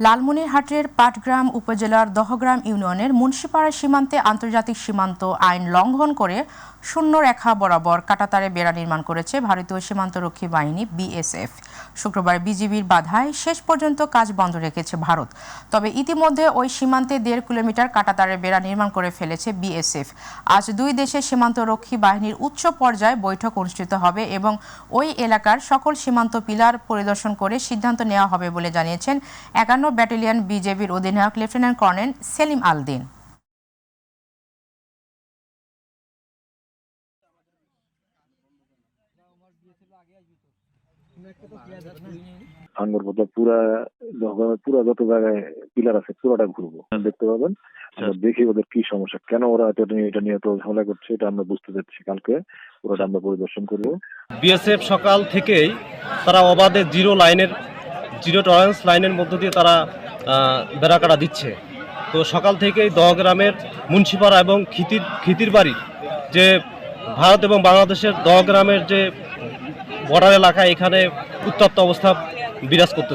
লালমনিরহাটের পাটগ্রাম উপজেলার দহগ্রাম ইউনিয়নের মুন্সিপাড়া সীমান্তে আন্তর্জাতিক সীমান্ত আইন লঙ্ঘন করে শূন্য রেখা বরাবর কাঁটাতারে বেড়া নির্মাণ করেছে ভারতীয় সীমান্তরক্ষী বাহিনী বিএসএফ। শুক্রবার বিজিবির বাধায় শেষ পর্যন্ত কাজ বন্ধ রেখেছে ভারত। তবে ইতিমধ্যে ওই সীমান্তে 1.5 কিলোমিটার কাঁটাতারে বেড়া নির্মাণ করে ফেলেছে বিএসএফ। আজ দুই দেশের সীমান্তরক্ষী বাহিনীর উচ্চ পর্যায়ে বৈঠক অনুষ্ঠিত হবে এবং ওই এলাকার সকল সীমান্ত পিলার পরিদর্শন করে সিদ্ধান্ত নেওয়া হবে বলে জানিয়েছেন 51 ব্যাটালিয়ন বিজেপির অধিনায়ক লেফটেন্যান্ট কর্নেল সেলিম আলদিন। পুরা যত জায়গায় পিলার আছে পুরোটা ঘুরবো, দেখতে পাবেন, দেখি ওদের কি সমস্যা, কেন ওরা এটা নিয়ে তো ঝামেলা করছে, এটা আমরা বুঝতে চাচ্ছি। কালকে পুরোটা আমরা পরিদর্শন করবো। বিএসএফ সকাল থেকেই তারা অবাধে জিরো টলারেন্স লাইনের মধ্য দিয়ে তারা বেড়া কাটা দিচ্ছে। তো সকাল থেকেই দহগ্রামের মুন্সিপাড়া এবং খিতির বাড়ি যে ভারত এবং বাংলাদেশের দহগ্রামের যে বর্ডার এলাকা, এখানে উত্তপ্ত অবস্থা বিরাজ করতেছে।